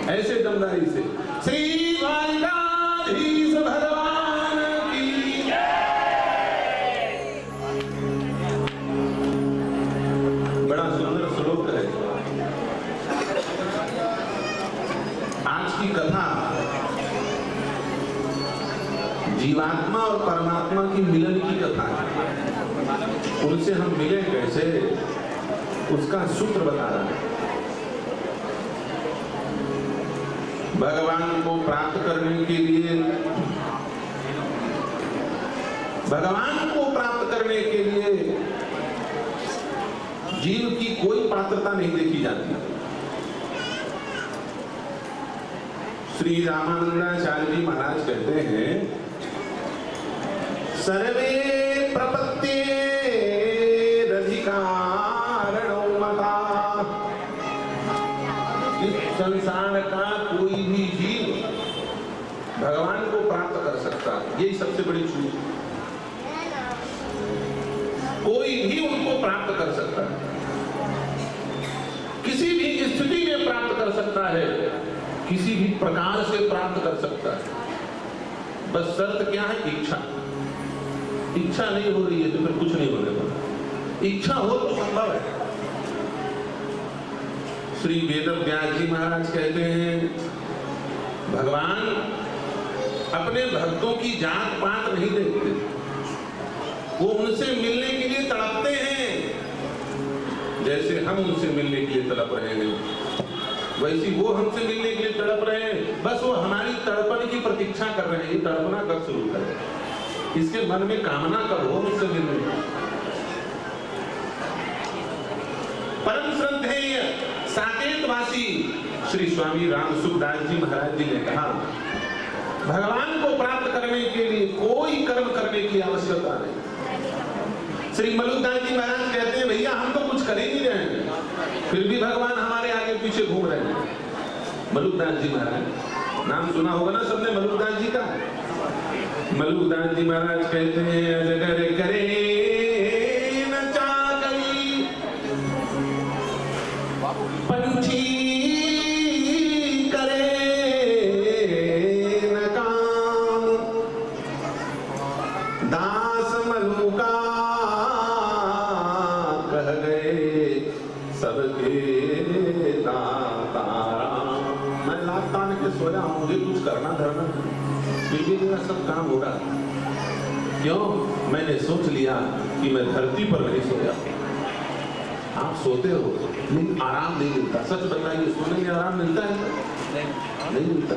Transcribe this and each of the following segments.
ऐसे दमदारी से श्री द्वारिकाधीश भगवान की बड़ा सुंदर श्लोक है। आज की कथा जीवात्मा और परमात्मा की मिलन की कथा है। उनसे हम मिले कैसे, उसका सूत्र बता रहा है। भगवान को प्राप्त करने के लिए जीव की कोई पात्रता नहीं देखी जाती। श्री रामानंदाचार्य जी महाराज कहते हैं, सर्वे प्रपत्तिरधिकारणो मता। इस संसार का कोई भी जीव भगवान को प्राप्त कर सकता है, यही सबसे बड़ी चूक। कोई भी उनको प्राप्त कर सकता है, किसी भी स्थिति में प्राप्त कर सकता है, किसी भी प्रकार से प्राप्त कर सकता है। बस शर्त क्या है? इच्छा। इच्छा नहीं हो रही है तो फिर कुछ नहीं होने वाला। इच्छा हो तो संभव है। श्री वेदव्यास जी महाराज कहते हैं, भगवान अपने भक्तों की जात पात नहीं देखते, वो उनसे मिलने के लिए तड़पते हैं। जैसे हम उनसे मिलने के लिए तड़प रहे हैं, वैसी वो हमसे मिलने के लिए तड़प रहे हैं। बस वो हमारी तड़पन की प्रतीक्षा कर रहे हैं। ये तड़पना कब शुरू करें, इसके मन में कामना कब हो मुझसे मिलने। परम श्रद्धेय साकेतवासी श्री स्वामी राम सुखदास जी महाराज जी ने कहा, भगवान को प्राप्त करने के लिए कोई कर्म करने की आवश्यकता नहीं। श्री मलुकदास जी महाराज कहते हैं, भैया हम तो कुछ कर ही नहीं रहे हैं, फिर भी भगवान हमारे आगे पीछे घूम रहे हैं। मलुकदास जी महाराज, नाम सुना होगा ना सबने मलुकदास जी का। मलुकदास जी महाराज कहते हैं, अजगर करे न चाकरी, पंछी करे न काम, दास मलुका कह गए सबके दाता राम। मैं लात तान के सोया हूं, मुझे कुछ करना धरना, फिर भी मेरा सब काम हो रहा। क्यों? मैंने सोच लिया कि मैं धरती पर नहीं सोया। आप सोते हो लेकिन आराम नहीं मिलता। सच बताइए, सोने में आराम मिलता है? नहीं मिलता।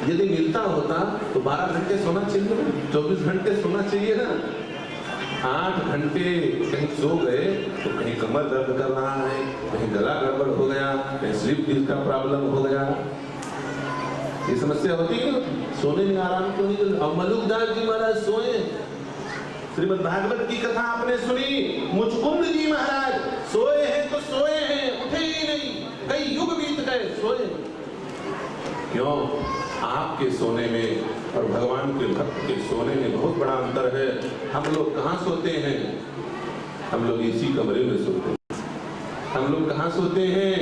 यदि मिलता होता तो 12 घंटे सोना चाहिए, 24 घंटे सोना चाहिए ना। 8 घंटे कहीं सो गए तो कहीं कमर दर्द कर रहा है, कहीं गला गड़बड़ हो गया, कहीं स्लीप डिस्क का प्रॉब्लम हो गया। ये समस्या होती है। सोने में आराम क्यों नहीं मिलता? और मलुकदास जी महाराज सोए। श्रीमद् भागवत की कथा आपने सुनी, मुचकुंद जी महाराज सोए हैं तो सोए हैं, उठे ही नहीं, कई युग बीत गए सोए। क्यों? आपके सोने में और भगवान के भक्त के सोने में बहुत बड़ा अंतर है। हम लोग कहाँ सोते हैं? हम लोग इसी कमरे में सोते हैं। हम लोग कहाँ सोते हैं?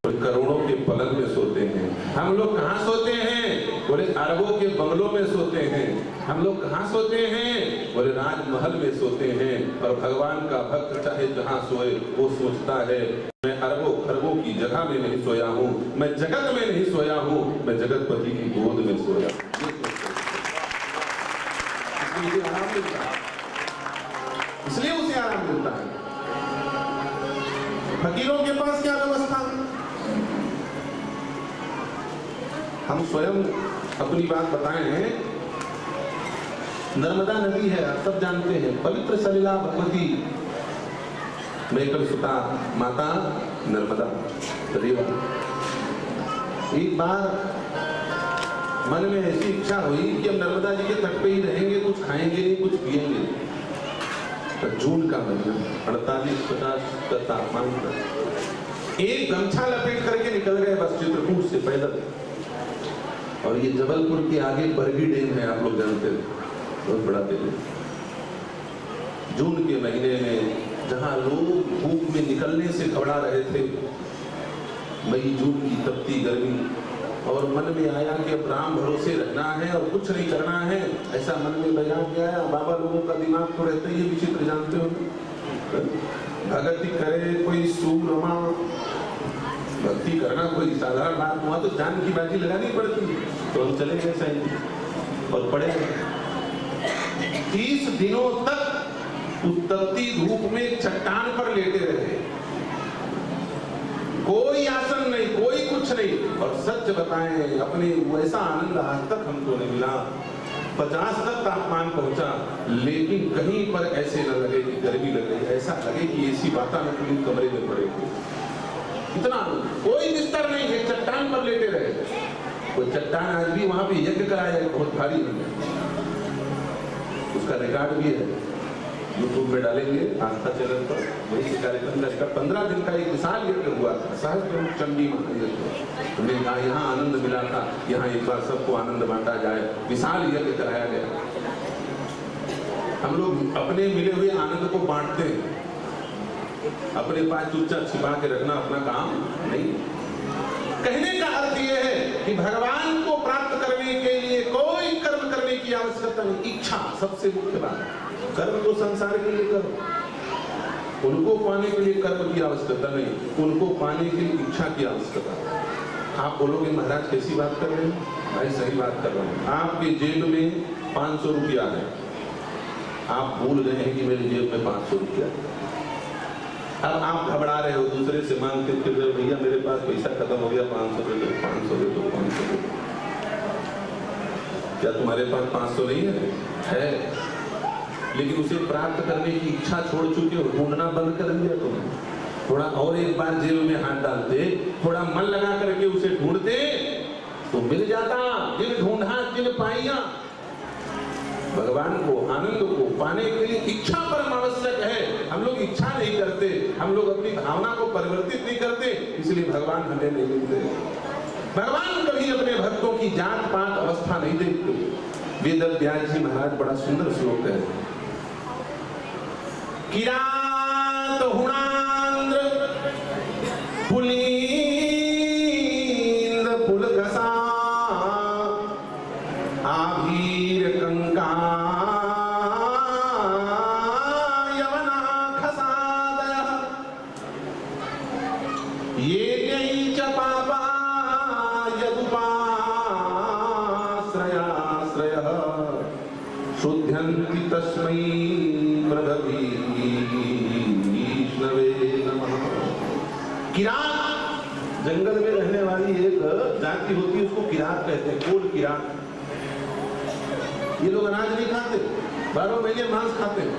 करोड़ों के पलंग में सोते हैं। हम लोग कहाँ सोते हैं? बोले अरबों के बंगलों में सोते हैं। हम लोग कहाँ सोते हैं? बोले राजमहल में सोते हैं। और भगवान का भक्त चाहे जहाँ सोए वो सोचता है, मैं अरबों खरबों की जगह में नहीं सोया हूँ, मैं जगत में नहीं सोया हूँ, मैं जगतपति की गोद में सोया। इसलिए आराम मिलता है, इसलिए उसे आराम मिलता है। फकीरों के पास क्या व्यवस्था? हम स्वयं अपनी बात बताए हैं। नर्मदा नदी है, आप सब जानते हैं, पवित्र सलिला भगवती मेकलसुता माता नर्मदा रेवा। एक बार मन में ऐसी इच्छा हुई कि हम नर्मदा जी के तट पे ही रहेंगे, कुछ खाएंगे नहीं, कुछ पिएंगे। तो जून का महीना, 48-50 का तापमान था। एक गमछा लपेट करके निकल गए बस चित्रकूट से पैदल। और ये जबलपुर के आगे बरगी डैम है, आप लोग जानते हैं, बहुत बड़ा डैम है। जून के महीने में जहां लोग धूप में निकलने से घबरा रहे थे, मई जून की तपती गर्मी, और मन में आया कि अब राम भरोसे रहना है और कुछ नहीं करना है, ऐसा मन में बयान किया। बाबा लोगों का दिमाग तो रहता ही विचित्र, जानते हो। भक्ति करे कोई सूरमा, भक्ति करना कोई साधारण बात, वहां तो जान की बाजी लगानी पड़ती है। तो हम चले गए सही और पड़े 30 दिनों तक उस तपती धूप में चट्टान पर लेटे रहे, कोई आसन नहीं, कोई कुछ नहीं। और सच बताएं, अपने वैसा आनंद आज तक हमको नहीं मिला। 50 तक तापमान पहुंचा, लेकिन कहीं पर ऐसे न लगे कि गर्मी लग रही, ऐसा लगे कि एसी वातानुकूलित कमरे में पड़े थे। इतना कोई बिस्तर नहीं, एक चट्टान पर लेटे रहे। कोई चट्टान आज भी वहां पे यज्ञ कराया, बहुत भारी है, उसका रिकॉर्ड भी है, यूट्यूब पे डालेंगे आस्था चैनल पर। वही कार्यक्रम का 15 दिन का एक विशाल यज्ञ हुआ था, सहस्त्र चंडी महायज्ञ। हमने कहा यहाँ आनंद मिला था, यहाँ एक बार सबको आनंद बांटा जाए, विशाल यज्ञ कराया गया। हम लोग अपने मिले हुए आनंद को बांटते हैं, अपने पास चुपचाप छिपा के रखना अपना काम नहीं। कहने का अर्थ यह है कि भगवान को प्राप्त करने के लिए कोई कर्म करने की आवश्यकता नहीं, इच्छा सबसे मुख्य बात है। कर्म तो संसार के लिए करो, उनको पाने के लिए कर्म की आवश्यकता नहीं, उनको पाने के लिए इच्छा की आवश्यकता। आप बोलोगे महाराज कैसी बात कर रहे हैं? भाई सही बात कर रहा हूँ। आपके जेब में 500 रुपया है, आप भूल गए हैं कि मेरे जेब में 500 रुपया है। अब आप घबरा रहे हो, दूसरे से मांगते फिर, भैया मेरे पास पैसा खत्म हो गया, 500 दे दो, 500 दे दो, 500 दे दो। क्या तुम्हारे पास 500 नहीं है? लेकिन उसे प्राप्त करने की इच्छा छोड़ चुके हो, ढूंढना बंद कर दिया तुमने। थोड़ा और एक बार जेब में हाथ डालते, थोड़ा मन लगा करके उसे ढूंढते तो मिल जाता। जिन ढूंढा जिन पाइया। भगवान को, आनंद को पाने के लिए इच्छा परम आवश्यक है। हम लोग इच्छा नहीं करते, हम लोग अपनी भावना को परिवर्तित नहीं करते, इसलिए भगवान हमें नहीं मिलते। भगवान कभी अपने भक्तों की जात पात अवस्था नहीं देखते। वेदव्यास जी महाराज बड़ा सुंदर श्लोक है। किरात हुणांद्र पुलींद पुलकसा आभीर कंका यवना खसादयः ये च पापा यदुपाश्रयाश्रयः शुद्ध्यन्ति तस्मै किरात, जंगल में रहने वाली एक जाति होती है, उसको किरात कहते हैं, कोल किरात। ये लोग अनाज नहीं खाते, 12 महीने मांस खाते हैं।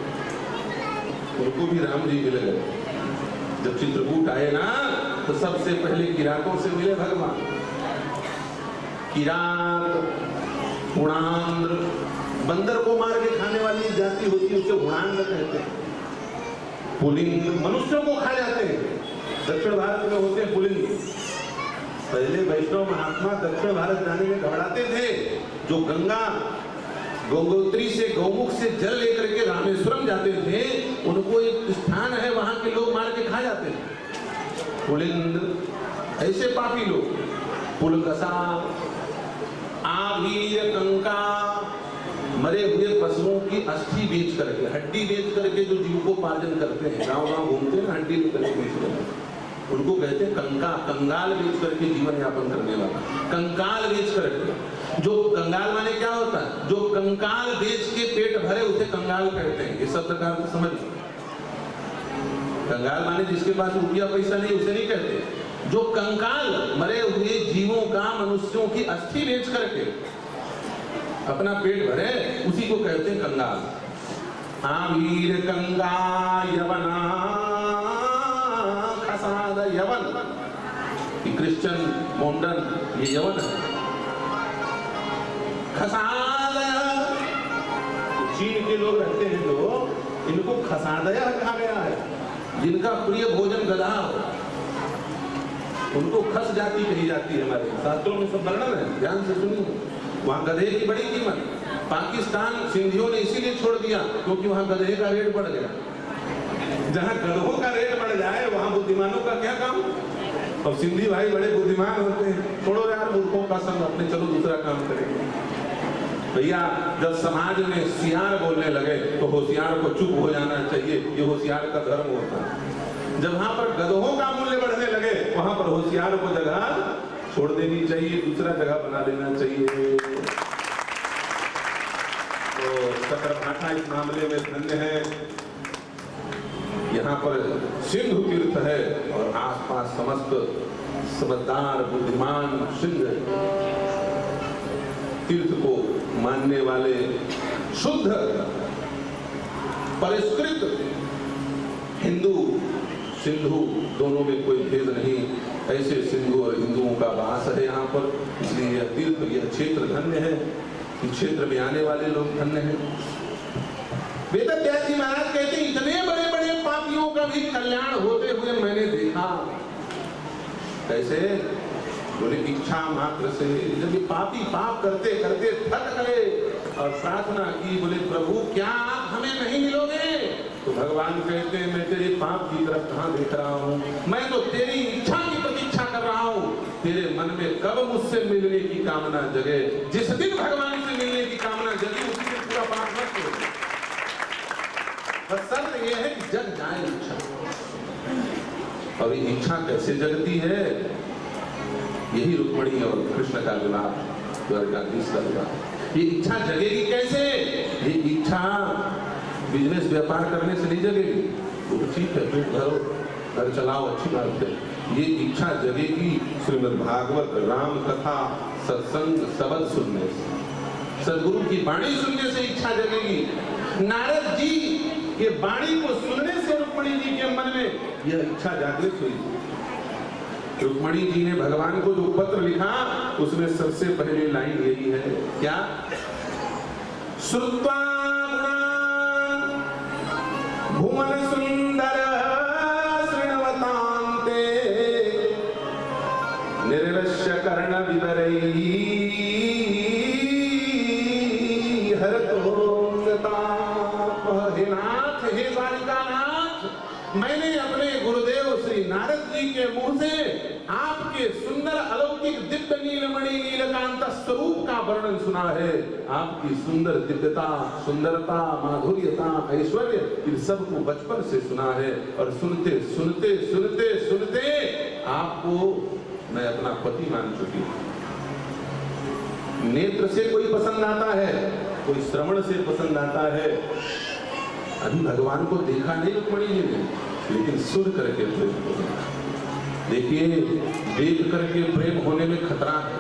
उनको भी राम जी मिले गए। जब चित्रकूट आए ना, तो सबसे पहले किरातों से मिले भगवान। किरात, हुणांद्र, बंदर को मार के खाने वाली जाति होती है, उसे हुणांद्र कहते हैं। पुलिंग, मनुष्यों को खा जाते हैं। दक्षिण भारत में होते हैं पुलिंग। पहले वैष्णव महात्मा दक्षिण भारत जाने में घबराते थे। जो गंगा गंगोत्री से, गौमुख से जल लेकर के रामेश्वरम जाते थे, उनको एक स्थान है, वहां के लोग मार के खा जाते थे। पुलिंग, ऐसे पापी लोग। पुलकसा, आभीर कंका, मरे हुए पशुओं की अस्थि बेच करके, हड्डी बेच करके जो जीविकोपार्जन करते हैं, गांव-गांव घूमते हैं, हड्डी बेच करके, उनको कहते हैं कंका। कंगाल बेच करके जीवन यापन करने वाला, कंकाल बेच करके। जो कंगाल माने क्या होता है? जो कंकाल बेच के पेट भरे उसे कंगाल कहते हैं। ये शब्द का अर्थ समझ। कंगाल माने जिसके पास रुपया पैसा नहीं, उसे नहीं कहते। जो कंकाल, मरे हुए जीवों का, मनुष्यों की अस्थि बेच करके अपना पेट भरे, उसी को कहते हैं कंगाल। आभीर कंगा यवना खसाद, यवन, क्रिश्चियन मोमडन, ये यवन है। खसादय, चीन के लोग रहते हैं जो, इनको खसादय कहा गया है। जिनका प्रिय भोजन गधा हो, उनको खस जाति कही जाती है। हमारे शास्त्रों में सब वर्णन है, ध्यान से सुनिए। वहां गधे की बड़ी कीमत। पाकिस्तान सिंधियों ने इसीलिए छोड़ दिया क्योंकि वहां गधे का रेट बढ़ गया। जहां गधों का रेट बढ़ जाए, वहां बुद्धिमानों का क्या काम? और सिंधी भाई बड़े बुद्धिमान होते हैं, छोड़ो यार मूर्खों का संग, अपने चलो दूसरा काम करेंगे। भैया जब समाज में सियार बोलने लगे तो होशियार को चुप हो जाना चाहिए, ये होशियार का धर्म होता है। जब वहां पर गधों का मूल्य बढ़ने लगे वहां पर होशियार को जगह छोड़ देनी चाहिए, दूसरा जगह बना लेना चाहिए। तो सकरभाठा इस मामले में धन्य है, यहाँ पर सिंधु तीर्थ है और आसपास समस्त समझदार बुद्धिमान सिंध तीर्थ को मानने वाले शुद्ध परिष्कृत हिंदू सिंधु दोनों में कोई भेद नहीं, ऐसे सिंधु और हिंदुओं का वास है यहाँ पर। इसलिए यह तीर्थ, यह क्षेत्र धन्य है, इस क्षेत्र में आने वाले लोग धन्य हैं। वेदव्यास जी महाराज कहते हैं इतने बड़े बड़े पापियों का भी कल्याण होते हुए मैंने देखा। कैसे? बोले इच्छा मात्र से। जब ये पापी पाप करते करते थक गए और प्रार्थना की, बोले प्रभु क्या आप हमें नहीं मिलोगे? तो भगवान कहते हैं मैं तेरे पाप की तरफ कहाँ देख रहा हूँ, मैं तो तेरी इच्छा की प्रतीक्षा कर रहा हूँ। तेरे मन में कब मुझसे मिलने की कामना जगे, जिस दिन भगवान से मिलने की कामना जगी उसी दिन पूरा पाप नष्ट हो जाए। बस शर्त यह है कि जग जाए इच्छा। और ये इच्छा कैसे जगती है? यही रुक्मिणी और कृष्ण का विवाह, द्वारकाधीश का विवाह। ये इच्छा जगेगी कैसे? ये इच्छा बिजनेस व्यापार करने से नहीं जगेगी, तो ठीक है पेट भरो घर चलाओ अच्छी बात है। ये इच्छा जगेगी श्रीमद् भागवत राम कथा सत्संग शब्द सुनने से, सदगुरु की वाणी सुनने से इच्छा जगेगी। नारद जी ये वाणी को सुनने से रुक्मिणी जी के मन में यह इच्छा जागृत हुई। रुक्मिणी जी ने भगवान को जो पत्र लिखा उसमें सबसे पहले लाइन यही है, क्या? श्रुत्वा भुवन सुंदर शृण्वतान्ते निर्वश्य कर्ण विवरैः हरतोऽन्यतापः। हे नाथ, हे द्वारिकानाथ, मैंने अपने गुरुदेव श्री नारद जी के मुंह से आपके सुंदर अलौकिक दिव्य नीलमणि नीलकांत स्वरूप का वर्णन सुना है। आपकी सुंदर दिव्यता, सुंदरता, माधुर्यता, ऐश्वर्य, इन सब को बचपन से सुना है। और सुनते सुनते सुनते सुनते आपको मैं अपना पति मान चुकी हूँ। नेत्र से कोई पसंद आता है, कोई श्रवण से पसंद आता है। अभी भगवान को देखा नहीं रुक्मिणी जी ने, लेकिन सुन करके प्रेम हो गया। देखिए, देख करके प्रेम होने में खतरा है।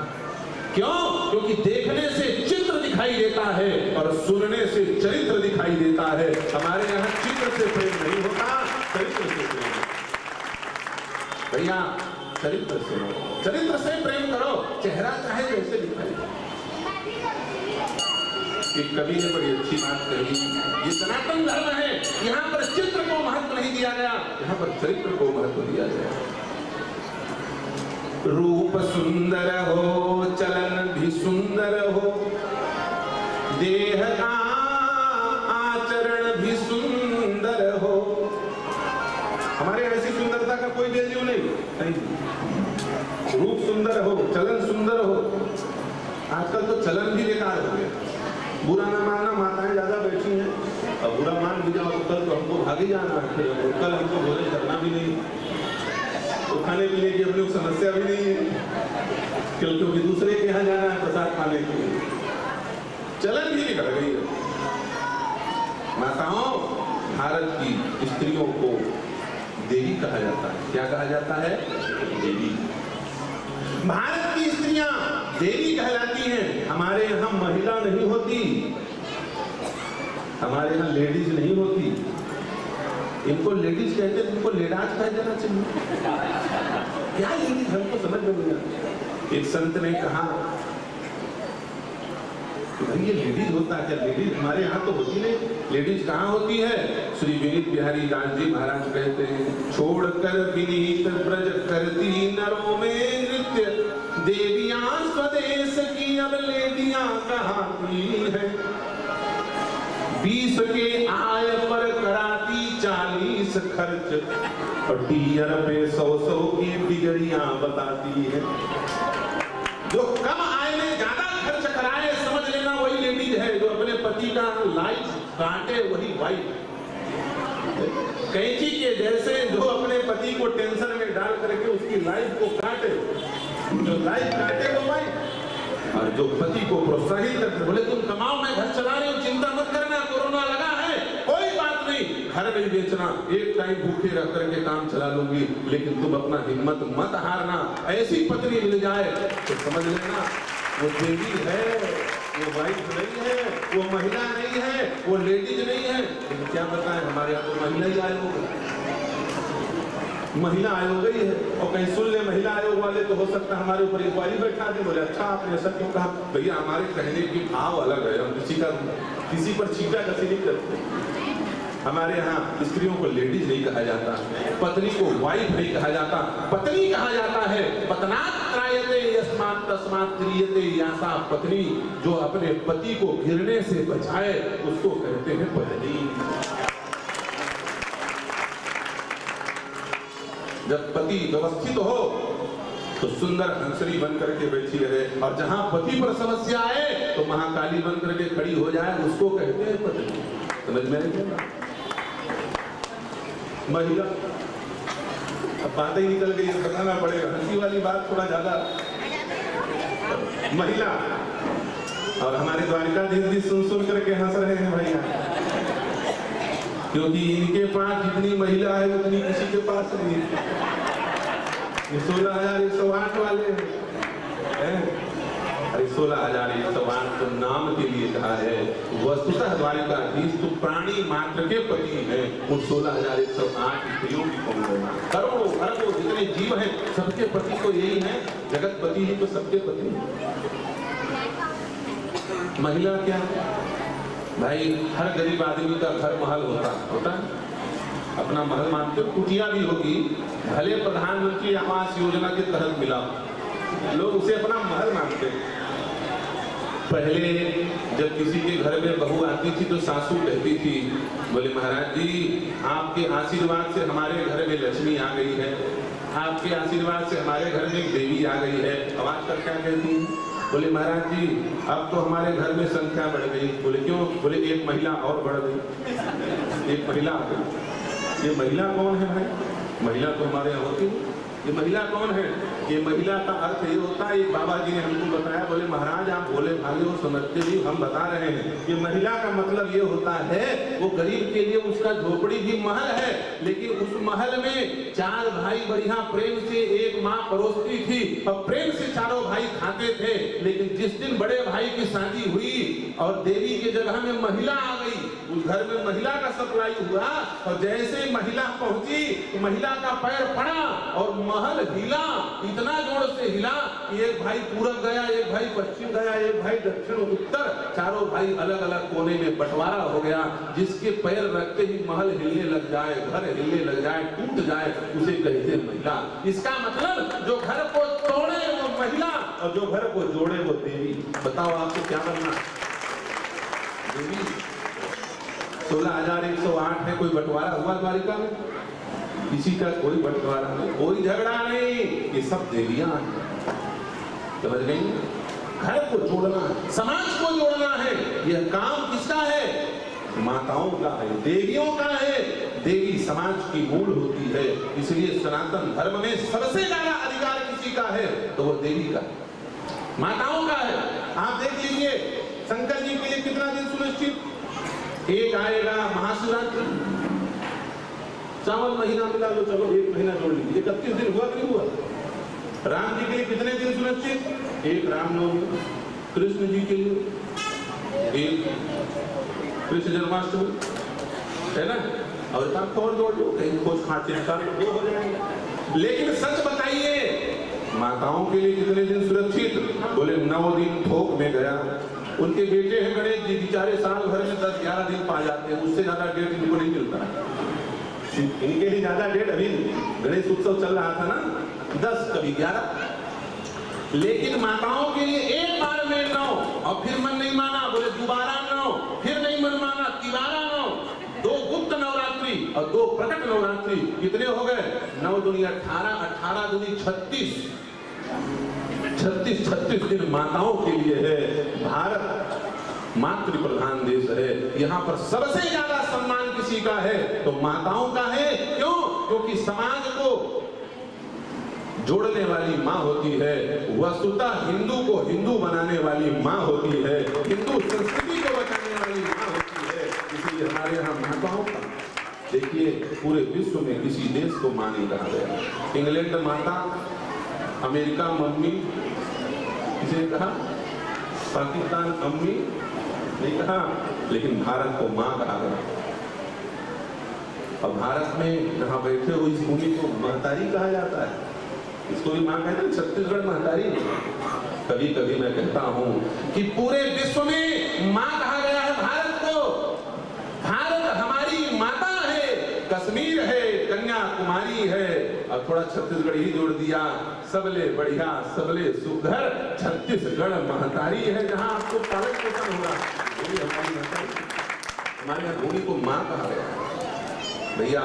क्यों? क्योंकि देखने से चित्र दिखाई देता है और सुनने से चरित्र दिखाई देता है। हमारे यहाँ चित्र से प्रेम नहीं होता, चरित्र से प्रेम। भैया चरित्र से प्रेम करो, चेहरा चाहे जैसे दिखाई दे। एक कवि ने बड़ी अच्छी बात कही, ये सनातन धर्म है, यहाँ पर चित्र को महत्व नहीं दिया गया, यहाँ पर चरित्र को महत्व दिया गया। रूप सुंदर हो, चलन भी सुंदर हो, देह का आचरण भी सुंदर हो। हमारे ऐसी सुंदरता का कोई वैल्यू नहीं। रूप सुंदर हो, चलन सुंदर हो। आजकल तो चलन भी बेकार हो गया। बुरा ना मानना, माताएं ज्यादा बैठी हैं, अब बुरा मान भी जाओ तो कल तो हमको भागी जाना है, कल हमको भोजन करना भी नहीं, तो खाने पीने की अपनी समस्या भी नहीं है, क्योंकि दूसरे के यहाँ जाना है प्रसाद खाने के लिए। चलन भी बिगड़ गई है। माताओं, भारत की स्त्रियों को देवी कहा जाता है। क्या कहा जाता है? देवी। भारत की स्त्रियां देवी कहलाती हैं। हमारे यहाँ महिला नहीं होती, हमारे यहाँ लेडीज नहीं होती। इनको लेडीज कहते हैं, इनको लेडाज कह देना चाहिए। क्या लेडीज हमको समझ में नहीं आता। एक संत ने कहा भाई ये लेडीज होता क्या? लेडीज हमारे यहाँ तो होती नहीं। लेडीज कहाँ होती है? श्री विनीत बिहारी दास जी महाराज कहते हैं, छोड़कर विनीत ब्रज करती नरों में नृत्य, देवियां स्वदेश की अब लेडियां कहाती है। 20 के आय पर कराती 40 खर्च और टीयर पे 100 की बिगड़ियां बताती है। जो कम आय में ज्यादा खर्च कराए समझ लेना वही लेडीज है। जो अपने पति का लाइफ काटे वही वाइफ। कैंची के जैसे जो अपने पति को टेंशन में डाल करके उसकी लाइफ को काटे, जो लाइफ काटे वो वाइफ। और जो पति को प्रोत्साहित करते बोले तुम कमाओ मैं घर चला रही हूँ, चिंता मत करना, कोरोना लगा है कोई बात नहीं, घर नहीं बेचना, एक टाइम भूखे रह करके काम चला लूंगी, लेकिन तुम अपना हिम्मत मत हारना। ऐसी पत्नी मिल जाए तो समझ लेना वो देवी है, वो वाइफ नहीं है, वो महिला नहीं है, वो लेडीज नहीं है। लेकिन क्या बताएं हमारे यहाँ तो महिला ही आयोग है, महिला आयोग ही है। और कहीं सुन ले महिला आयोग वाले तो हो सकता है हमारे ऊपर इंक्वायरी बैठा दे। बोले अच्छा आपने ऐसा क्यों कहा? भैया हमारे कहने की भाव अलग है, हम किसी पर छीटा कसी नहीं करते। हमारे यहाँ स्त्रियों को लेडीज नहीं कहा जाता, पत्नी को वाइफ नहीं कहा जाता, पत्नी कहा जाता है पत्नात् त्रायते यस्मात् तस्मात् क्रियते यासा पत्नी। जो अपने पति को गिरने से बचाए उसको कहते हैं पत्नी। जब पति व्यवस्थित हो तो सुंदर हंसनी बन करके बैठी रहे, और जहां पति पर समस्या आए तो महाकाली बन करके खड़ी हो जाए, उसको कहते हैं पत्नी। समझ में नहीं? महिला अब बातें निकल गई, बताना पड़ेगा, हंसी वाली बात थोड़ा ज्यादा। महिला और हमारे द्वारिकाधीश जी सुन करके हंस रहे हैं भैया, क्योंकि इनके पास जितनी महिला है उतनी किसी के पास नहीं है। 16,108 वाले हैं। अरे 16,108 तो नाम के लिए कहा है, वस्तुतः द्वारिकाधीश तो प्राणी मात्र के पति है। उन 16,108 स्त्रियों की कौन है? करोड़ों अरबों जितने जीव हैं सबके पति तो यही है, जगत पति ही तो सबके पति है। महिला क्या भाई, हर गरीब आदमी का घर महल होता है, अपना महल मानते हो, कुटिया भी होगी, भले प्रधानमंत्री आवास योजना के तहत मिला, लोग उसे अपना महल मानते हैं। पहले जब किसी के घर में बहू आती थी तो सासू कहती थी, बोले महाराज जी आपके आशीर्वाद से हमारे घर में लक्ष्मी आ गई है, आपके आशीर्वाद से हमारे घर में देवी आ गई है। आवाज कर क्या कहती? बोले महाराज जी अब तो हमारे घर में संख्या बढ़ गई। बोले क्यों? बोले एक महिला और बढ़ गई, एक महिला आ गई। ये महिला कौन है भाई? महिला तो हमारे यहाँ होती है। ये महिला कौन है? ये महिला का अर्थ ये होता है, एक बाबा जी ने हमको बताया, बोले महाराज आप बोले भाई हो समझते भी, हम बता रहे हैं। ये महिला का मतलब ये होता है, वो गरीब के लिए उसका झोपड़ी भी महल है, लेकिन उस महल में 4 भाई बढ़िया प्रेम से एक माँ परोसती थी और प्रेम से चारों भाई खाते थे। लेकिन जिस दिन बड़े भाई की शादी हुई और देवी के जगह में महिला आ गई, उस घर में महिला का सप्लाई हुआ, और जैसे महिला पहुंची तो महिला का पैर पड़ा और महल हिला, इतना जोर से हिला कि एक भाई पूरब गया, एक भाई पश्चिम गया, एक भाई दक्षिण उत्तर, चारों भाई अलग अलग कोने में बंटवारा हो गया। जिसके पैर रखते ही महल हिलने लग जाए, घर हिलने लग जाए, टूट जाए, उसे कहते हैं महिला। इसका मतलब जो घर को तोड़े वो महिला और जो घर को जोड़े वो देवी। बताओ आपको क्या बनना? देवी। 16,108 में कोई बंटवारा हुआ द्वारिका में? किसी का कोई बंटवारा नहीं, कोई झगड़ा नहीं, ये सब देवियां हैं। समझ गई? घर को जोड़ना है, समाज को जोड़ना है, यह काम किसका है? माताओं का है, देवियों का है। देवी समाज की मूल होती है, इसलिए सनातन धर्म में सबसे ज्यादा अधिकार किसी का है तो वो देवी का, माताओं का है। आप देख लीजिए शंकर जी के लिए कितना दिन सुनिश्चित, एक आएगा महाशिवरात्रि, चावल महीना मिला लो, चलो 1 महीना जोड़ लीजिए, 31 दिन हुआ कि नहीं हुआ? राम जी के लिए कितने दिन सुनिश्चित? एक रामनवमी। कृष्ण जी के लिए एक कृष्ण जन्माष्टमी, है ना? और आप और जोड़ लो, कहीं खोज खाते हैं 2 हो जाएंगे। लेकिन सच बताइए माताओं के लिए कितने दिन सुरक्षित? बोले 9 दिन थोक में गया। उनके बेटे हैं गणेश जी, बेचारे साल भर में 10-11 दिन पा जाते हैं, उससे ज्यादा डेट इनको नहीं मिलता है। इनके लिए ज्यादा डेट, अभी गणेश उत्सव चल रहा था ना, 10 कभी 11। लेकिन माताओं के लिए एक बार में 9, और फिर मन नहीं माना, बोले दोबारा 9, फिर नहीं मन माना, तिबारा 9, 2 गुप्त नवरात्रि, और 2 प्रकट नवरात्रि। कितने हो गए? 9 दूनी 18, 18 दूनी 36, 36 दिन माताओं के लिए है। भारत मातृ प्रधान देश है। यहाँ पर सबसे ज्यादा सम्मान किसी का है तो माताओं का है। क्यों? क्योंकि समाज को जोड़ने वाली माँ होती है। वस्तुतः हिंदू को हिंदू बनाने वाली माँ होती है। हिंदू संस्कृति को बचाने वाली माँ होती है। इसलिए हमारे यहाँ माताओं का देखिए पूरे विश्व में किसी देश को माँ नहीं कहा गया। इंग्लैंड माता, अमेरिका मम्मी, किसी ने कहा, पाकिस्तान अम्मी नहीं कहा, लेकिन भारत को माँ कहा गया। और भारत में जहाँ बैठे हो इस भूमि को महतारी कहा जाता है। इसको भी माँ कहते हैं, छत्तीसगढ़ महतारी। कभी कभी मैं कहता हूँ कि पूरे विश्व में माँ कहा गया है भारत को। भारत हमारी माता है, कश्मीर है, कन्याकुमारी है, और थोड़ा छत्तीसगढ़ ही जोड़ दिया। सबले बढ़िया, सबले सुघर छत्तीसगढ़ महतारी है, जहाँ आपको पालन पोषण होगा। हमारी महतारी, हमारे यहाँ भूमि को माँ कहा गया। भैया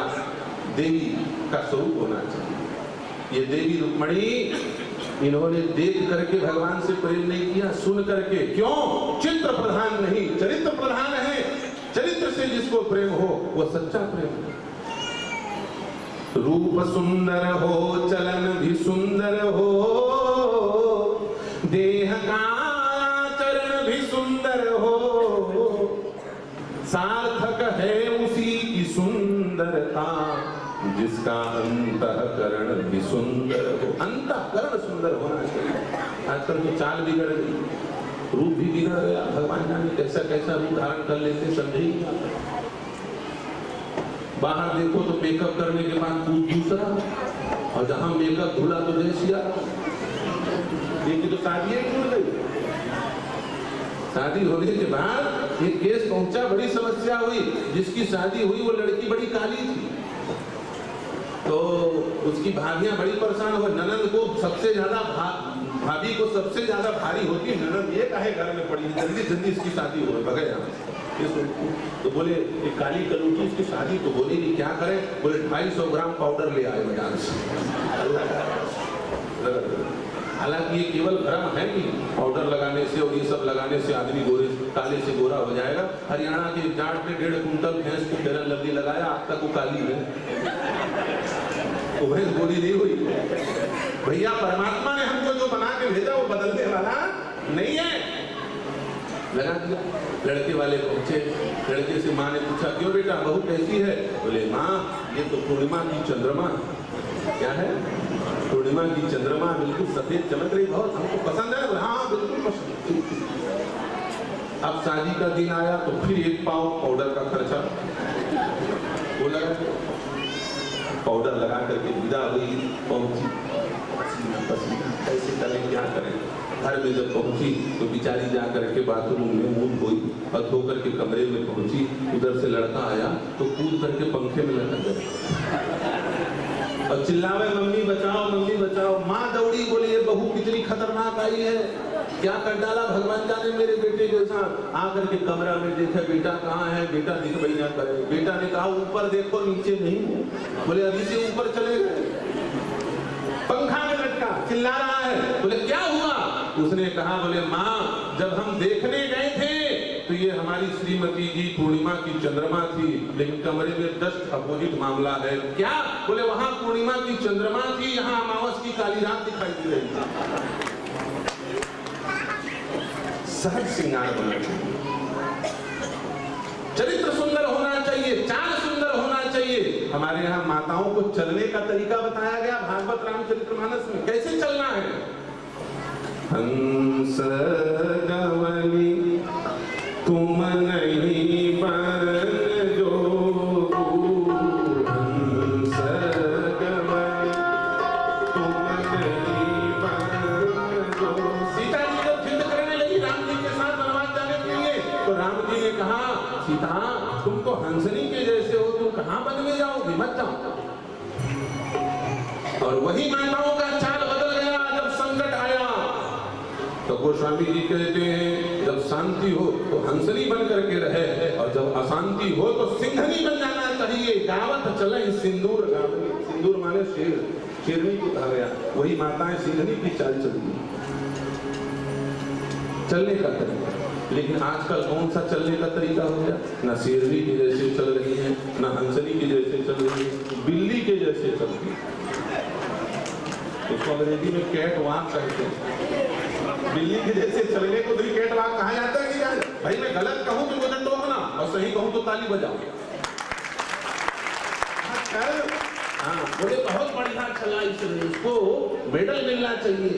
देवी का स्वरूप होना चाहिए। ये देवी रुक्मणी, इन्होंने देख करके भगवान से प्रेम नहीं किया, सुन करके। क्यों? चित्र प्रधान नहीं, चरित्र प्रधान है। चरित्र से जिसको प्रेम हो वो सच्चा प्रेम है। रूप सुंदर हो, चलन भी सुंदर हो, देह का आचरण भी सुंदर हो, सार्थक है उसी की सुंदरता जिसका अंतःकरण भी सुंदर हो। अंतःकरण सुंदर होना चाहिए। आजकल तो चाल बिगड़ गई, रूप भी बिगड़ गया। भगवान जाने कैसा कैसा रूप धारण कर लेते, समझे ही नहीं आता। बाहर देखो तो मेकअप करने के बाद कुछ दूसरा, और जहां मेकअप धुला तो जैसिया। देखिए तो शादी टूट गई। शादी होने के बाद एक केस पहुंचा, बड़ी समस्या हुई। जिसकी शादी हुई वो लड़की बड़ी काली थी, तो उसकी भाभियां बड़ी परेशान हो। ननद को सबसे ज्यादा भाभी को सबसे ज्यादा भारी होती है ननद। ये काहे घर में पड़ी, जल्दी जल्दी इसकी शादी हो, भगे यहाँ। तो बोले एक काली कलूटी इसकी शादी, तो बोली नहीं क्या करें? बोले 250 ग्राम पाउडर ले आए बाजार से। हालांकि ये केवल भ्रम है कि पाउडर लगाने से और ये सब लगाने से आदमी गोरे काले से गोरा हो जाएगा। हरियाणा के जाट में 1.5 कुंटल भैंस को फेरन लवली लगाया, आज तक वो काली है, वो भैंस गोरी नहीं हुई। भैया परमात्मा ने हमको जो बना के भेजा वो बदलने वाला नहीं है। लगा दिया। लड़के वाले पहुंचे, लड़के से माँ ने पूछा क्यों बेटा बहू कैसी है? बोले माँ ये तो पूर्णिमा की चंद्रमा। क्या है? पूर्णिमा की चंद्रमा, बिल्कुल सफेद चमक रही, बहुत हमको पसंद है। हाँ बिल्कुल पसंद। अब शादी का दिन आया तो फिर 1 पाव पाउडर का खर्चा वो लगा। पाउडर लगा करके विदा हुई, पहुंची, कैसे करें क्या करें। घर में जब पहुंची तो बेचारी जा करके बाथरूम में मुंह धोई और धो करके कमरे में पहुंची। उधर से लड़का आया तो कूद करके पंखे में लटक गया और चिल्लावे मम्मी बचाओ, मम्मी बचाओ। माँ दौड़ी, बोली ये बहू कितनी खतरनाक आई है, क्या कर डाला भगवान जाने मेरे बेटे के साथ। आकर के कमरा में देखा बेटा कहाँ है, बेटा दिख भी ना करे। बेटा ने कहा ऊपर देखो नीचे नहीं। बोले अभी से ऊपर चले गए, पंखा में लटका चिल्ला रहा है। बोले क्या हुआ? उसने कहा बोले माँ जब हम देखने गए थे तो ये हमारी श्रीमती जी पूर्णिमा की चंद्रमा थी, लेकिन कमरे में जस्ट अपोजिट मामला है। क्या? बोले वहां पूर्णिमा की चंद्रमा थी, यहाँ अमावस की काली रात दिखाई दे रही थी। सहज श्रृंगार होना चाहिए, चरित्र सुंदर होना चाहिए, चाल सुंदर होना चाहिए। हमारे यहाँ माताओं को चलने का तरीका बताया गया भागवत रामचरितमानस में, कैसे चलना है। हंस गवनी तुम नहीं बन जो, हंस गवनी तुम नहीं बन जो। सीता जी जब जिद करने लगी राम जी के साथ वनवास जाने के लिए, तो राम जी ने कहा सीता तुम तो हंसनी के जैसे हो, तुम कहां वन में जाओगी, मत जाओ। और वही माताओं का चाल बदल गया। जब संकट आया तो तो गोस्वामी जी कहते हैं जब शांति हो तो हंसनी बन करके रहे और जब अशांति हो तो सिंहनी बन जाना चाहिए। गावत चले सिंदूर गावनी, सिंदूर माने शेर, शेरनी को कहा गया, वही माताएं सिंहनी की चाल चलती चलने का तरीका। लेकिन आजकल कौन सा चलने का तरीका हो गया? न शेरनी के जैसे चल रही है, न हंसनी के जैसे चल रही है, बिल्ली के जैसे चल रही है। उसको अंग्रेजी में कैट वॉक कहते हैं। बिल्ली के जैसे चलने को भी कैट वॉक कहा जाता है कि यार भाई मैं गलत कहूं तो मुझे टोकना और सही कहूं तो ताली बजाओ। हाँ बोले बहुत बढ़िया चला, इसको मेडल मिलना चाहिए,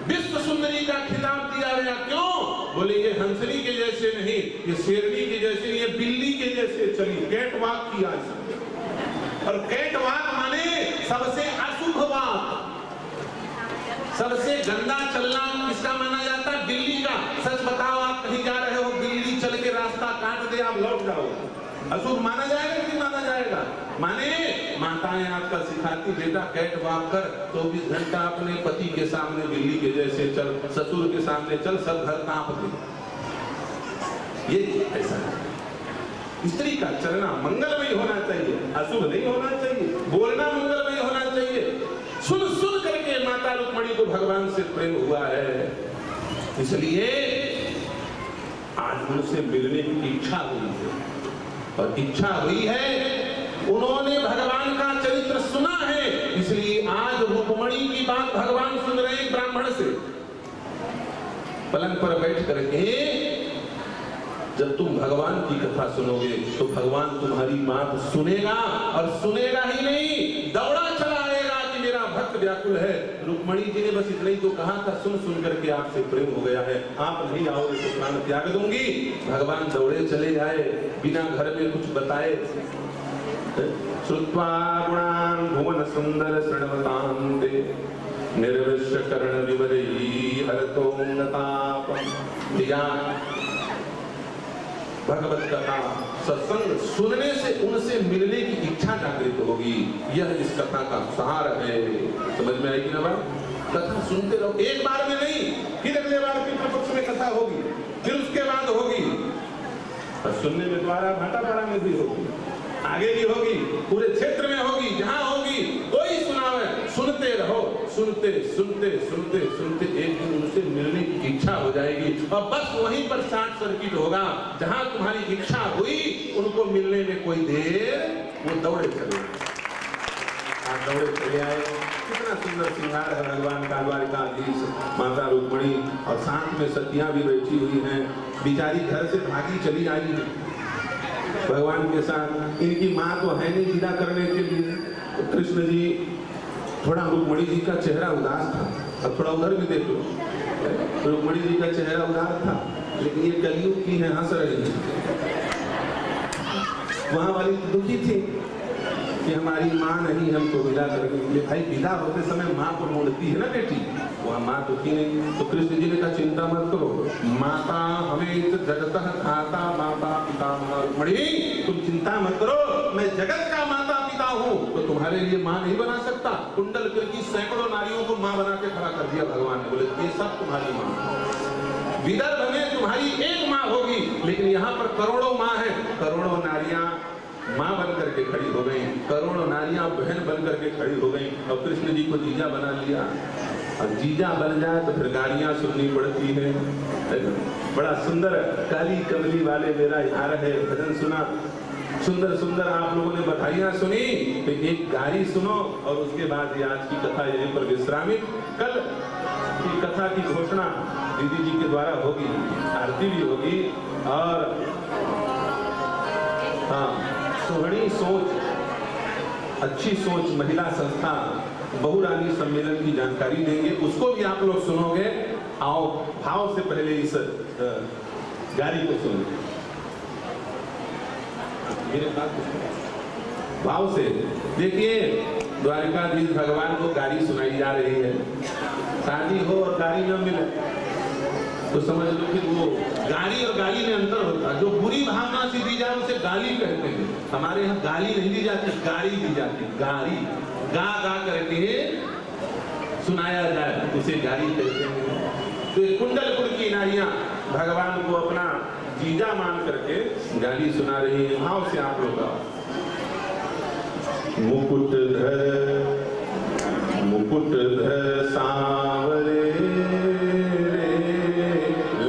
विश्व सुंदरी का खिताब दिया गया। क्यों? बोले ये हंसनी के जैसे नहीं, ये शेरनी के जैसे, ये बिल्ली के जैसे चली, कैट वॉक किया। और कैट वॉक माने सबसे अशुभ बात, सबसे गंदा चलना किसका माना जाता है? बिल्ली का। सच बताओ, आप कहीं जा रहे हो, बिल्ली चल के रास्ता काट दे, आप लौट जाओ, अशुभ माना जाएगा कि नहीं माना जाएगा? माने माताएं आपका सिखाती बेटा कैट वॉक कर, 24 घंटा अपने पति के सामने बिल्ली के जैसे चल, ससुर के सामने चल, सब घर कांप दे। ये ऐसा है। स्त्री का चलना मंगलमय होना चाहिए, अशुभ नहीं होना चाहिए। बोलना मंगलमय होना चाहिए। सुन सुन करके माता रुक्मणी को भगवान से प्रेम हुआ है, इसलिए आज उनसे मिलने की इच्छा हुई है। और इच्छा हुई है, उन्होंने भगवान का चरित्र सुना है, इसलिए आज रुक्मणी की बात भगवान सुन रहे हैं ब्राह्मण से। पलंग पर बैठ करके जब तुम भगवान की कथा सुनोगे तो भगवान तुम्हारी बात सुनेगा, और सुनेगा ही नहीं, दौड़ा चला आएगा कि मेरा भक्त व्याकुल है। रुक्मणी जी ने बस इतना ही तो कहा था, सुन सुन करके आपसे प्रेम हो गया है, आप नहीं आओगे तो प्राण त्याग दूंगी। भगवान दौड़े चले जाए बिना घर में कुछ बताए। श्रुत्वा गुणान् भुवन सुंदर शृण्वतान्ते निर्विश्य कर्ण विवरैः हरतोन्नतापम्। भगवत कथा सत्संग सुनने से उनसे मिलने की इच्छा जागृत होगी। यह इस कथा का सार है। समझ में आएगी ना बात? कथा सुनते रहो, एक बार में नहीं, फिर अगले बार पितृपक्ष में कथा होगी, फिर उसके बाद होगी, और सुनने में द्वारा भाटापाड़ा में भी होगी, आगे भी होगी, पूरे क्षेत्र में होगी, जहां होगी कोई सुनावे, सुनते रहो। सुनते सुनते सुनते सुनते एक दिन उनसे मिलने की इच्छा हो जाएगी, और बस वहीं पर शॉर्ट सर्किट होगा। जहां तुम्हारी इच्छा हुई उनको मिलने में कोई देर, वो दौड़े चले, आप दौड़े चले आए। कितना सुंदर श्रृंगार है भगवान का, द्वारिकाधीश माता रुक्मणी, और साथ में सतियां भी बैठी हुई हैं। बेचारी घर से भागी चली आई है भगवान के साथ। इनकी माँ तो है नहीं विदा करने के लिए। तो कृष्ण जी, थोड़ा रुक्मणी जी का चेहरा उदास था, अब थोड़ा उधर भी देख लो, रुक्मणी जी का चेहरा उदास था, लेकिन ये कलयुग की है, हंस रही है। वहां वाली दुखी थी कि हमारी माँ नहीं हमको विदा करने के लिए। भाई विदा होते समय माँ को मोड़ती है ना बेटी, वहाँ माँ दुखी नहीं। तो कृष्ण जी ने कहा चिंता मत करो, माता हमें जगत खाता माता पिता रुक्मणी, तुम चिंता मत करो, मैं जगत का माता पिता हूँ, तो तुम्हारे लिए माँ नहीं बना सकता। कुंडल की सैकड़ों नारियों को माँ बना के खड़ा कर दिया भगवान ने, बोले ये सब तुम्हारी माँ। विदर्भ में तुम्हारी एक माँ होगी, लेकिन यहाँ पर करोड़ों माँ है, करोड़ों नारियां माँ बन करके खड़ी हो गई, करोड़ों नारियां बहन बन करके खड़ी हो गई, और कृष्ण जी को जीजा बना लिया। और जीजा बन जाए तो फिर गालियां सुननी पड़ती है। बड़ा सुंदर काली कमली वाले मेरा यहाँ रहे भजन सुना, सुंदर सुंदर आप लोगों ने बधाइयां सुनी। तो एक गाली सुनो और उसके बाद ये आज की कथा यहीं पर विश्रामित। कल की कथा की घोषणा दीदी जी के द्वारा होगी, आरती भी होगी, और हाँ सोहनी सोच, अच्छी सोच महिला संस्था बहुरानी सम्मेलन की जानकारी देंगे, उसको भी आप लोग सुनोगे। आओ भाव से पहले इस गाड़ी को सुनो, मेरे पास भाव से देखिए। द्वारिकाधीश भगवान को गाड़ी सुनाई जा रही है। शादी हो और गाड़ी न मिले तो समझ लो कि वो गाली और गाली में अंतर होता है। जो बुरी भावना से दी जाए उसे गाली कहते हैं। हमारे यहाँ गाली नहीं दी जाती, गाली दी जाती। गाली गा गा करके सुनाया जाए उसे गाली कहते हैं। तो कुंडल की नारियां भगवान को अपना जीजा मान करके गाली सुना रही है। भाव से आप लोग मुकुट धर सांवरे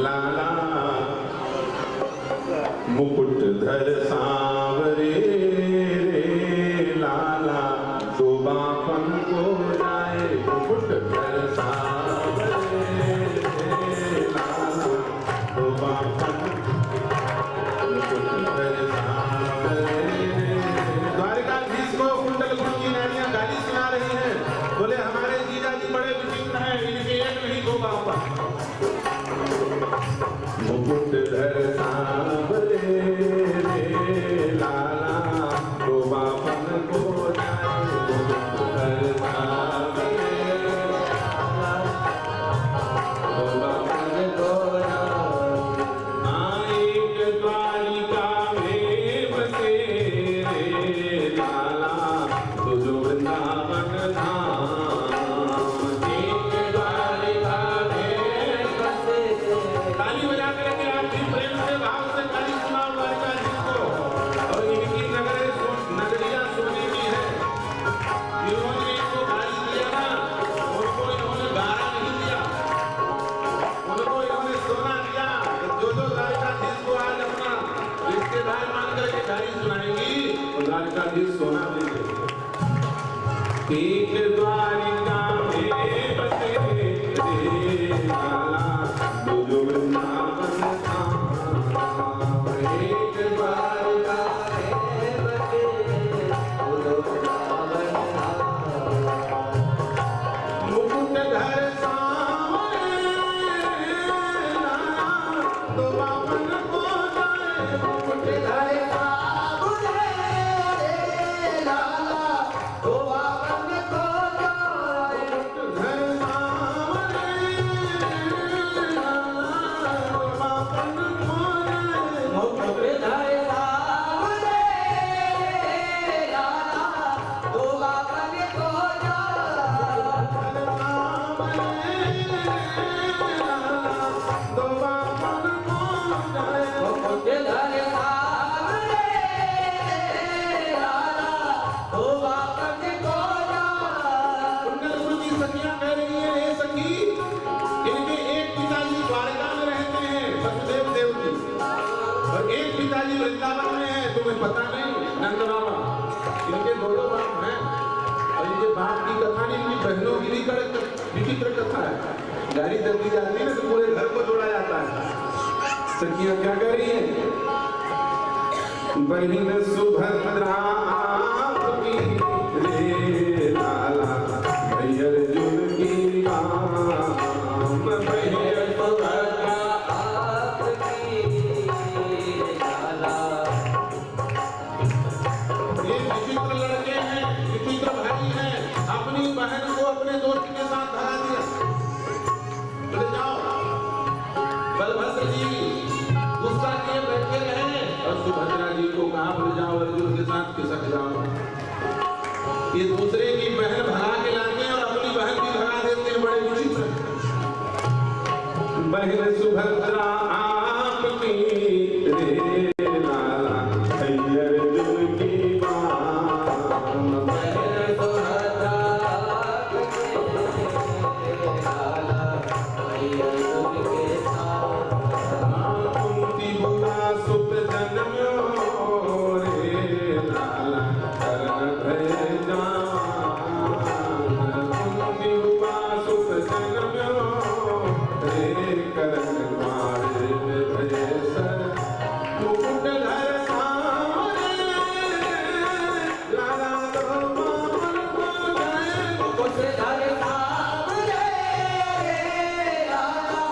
लाला, मुकुट धर सांवरे लाला, तो बापन को जाए। मुकुट धर सांवरे लाला, तो बापन, मुकुट धर सांवरे। द्वारिकाधीश को कुंडलपुर की नारियां गाली सुना रही हैं, बोले हमारे जीजा जी बड़े विचित्र हैं, इनके एक नहीं दो बापन। मुकुट धर सांवरे लाला, तो बापन को जाए। मुकुट धर सांवरे लाला, तो बापन को जाए। एक द्वारिका में बसे रे लाला, तो जो वृंदावन धाम। एक द्वारिका में बसे, ताली बजा करके आप भी प्रेम से भाव से ताली सुनाओ द्वारिकाधीश को। और इनकी नगरिया सोने की है, जिन्होंने इनको गाली दिया ना, उनको इन्होंने गारा नहीं दिया, उनको इन्होंने सोना दिया। जो द्वारिकाधीश को आज अपना रिश्तेदार मान करके गाली सुनाएंगी, तो द्वारिकाधीश सोना देंगे। एक द्वारिका में बसे रे लाला, तो जो वृंदावन धाम। एक द्वारिका में बसे, तो जो वृंदावन धाम। मुकुट धर सांवरे लाला, तो बापन को जाए। मुकुट धर सांवरे लाला, तो बापन को जाए। मुकुट धर सांवरे लाला, तो बापन को जाए। मुकुट धर सांवरे लाला, तो बापन को जाए। तो बापन को जाए। मुकुट धर सांवरे लाला, तो बापन को जाए। कुंडलपुर की सखियां कह रही हैं, हे सखी, इनके एक पिताजी द्वारका में रहते हैं, वसुदेव देव जी, और एक पिताजी वृंदावन में है। तुम्हें पता नहीं नंद बाबा, इनके दोनों बाप हैं, और इनके बाप की कथा नहीं, इनकी बहनों की भी विचित्र कथा है। गाड़ी दे दी जाती है ना, तो पूरे घर को जोड़ा जाता है। सखियां क्या कर रही है? बहिन सुभद्रा आपकी रे लाला, भैया अर्जुन की राम। बहिन सुभद्रा आपकी रे लाला। ये विचित्र लड़के हैं, विचित्र भाई हैं, अपनी बहन को अपने दोस्त के साथ धरा दिया। बोले जाओ, बलभद्र जी गुस्सा किए बैठे रहे, और सुभद्रा जी को कहा बोले जाओ अर्जुन के साथ खिसक जाओ। ये दूसरे की बहन भगा के लाते हैं और अपनी बहन भी भगा देते हैं, बड़े विचित्र। बहन सुभद्रा आपकी रे लाला, भैया अर्जुन की राम। बहन सुभद्रा आपकी रे लाला, भैया अर्जुन के साथ। कुंती बुआ सुत जन्म्यो रे लाला, करण भय जान। कुंती बुआ सुत जन्म्यो रे, करण द्वारे भय सर। मुकुट धर सांवरे लाला, तो बापन को जाए। मुकुट धर सांवरे लाला,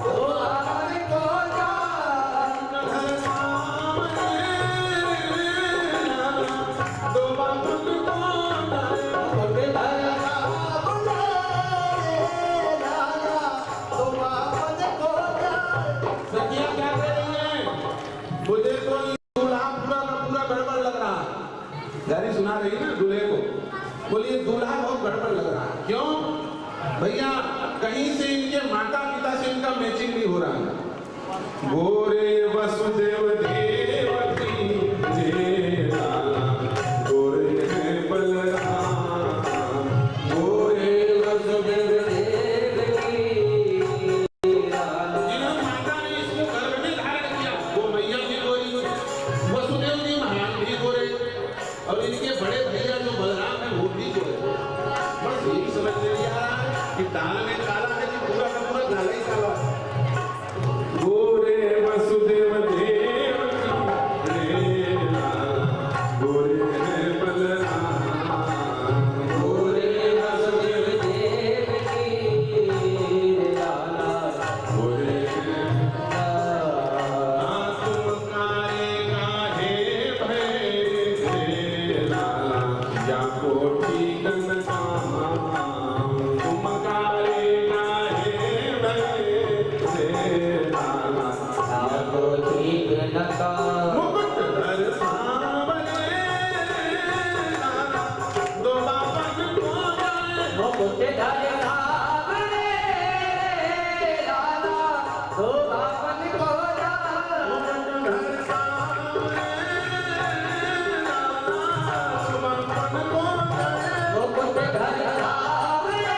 तो बापन को जाए। धर सांवरे लाला, तो बापन को जाए। मुकुट धर सांवरे लाला, तो बापन को जाए। सखियां क्या कह रही हैं? मुझे तो ये दूल्हा पूरा का पूरा गड़बड़ लग रहा है। गाली सुना रही है ना दूल्हे को, बोलिए दूल्हा बहुत गड़बड़ लग रहा है। क्यों भैया? कहीं से इनके माता पिता से इनका मैचिंग नहीं हो रहा है। गोरे वसुदेव देवकी जय लाला गोरे बलराम गोरे वसुदेव देवकी लाला। जिन्होंने माता ने इसको गर्भ में धारण किया वो मैया भी गोरी, वसुदेव जी महाराज भी गोरे और इनके बड़े भैया जो बलराम है वो भी गोरे। बस यही समझ में नहीं आ रहा है कि दाल में काला है कि पूरा का पूरा काला ही काला है। गोरे वसुदेव देवकी जय लाला गोरे बलराम गोरे वसुदेव देवकी लाला गोरे तुम काहे काहे भय जय लाला या कोटि गण काम तुम काहे काहे भय जय लाला या कोटि गण काम मुकुट धर सावरे लाला दो बाबन को जाए मुकुट धर सावरे लाला दो बाबन को जाए मुकुट धर सावरे लाला दो बाबन को जाए मुकुट धर सावरे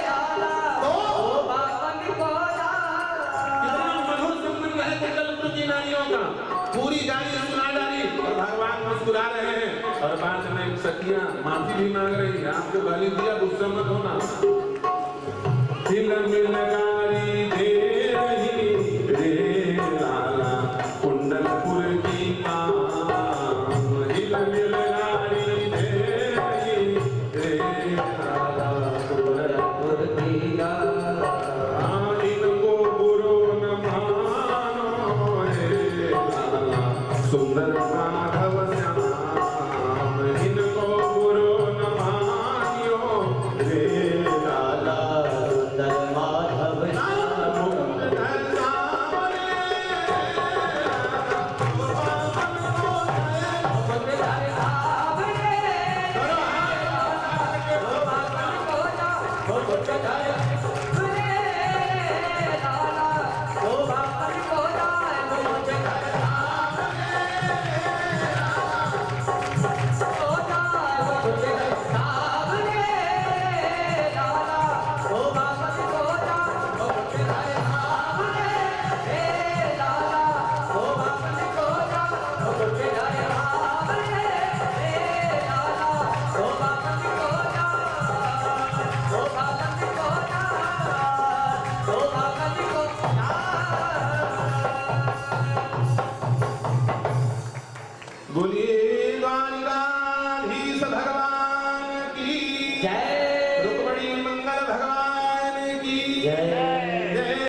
लाला दो बाबन को जाए। कितना मधुर संबंध है जगत की नारियों का। पूरी गाड़ी सुना डाली और भगवान मुस्कुरा रहे हैं और बाद में सखियां माफी भी मांग रही है, आपको गाली दिया गुस्सा मत होना। दिल मिल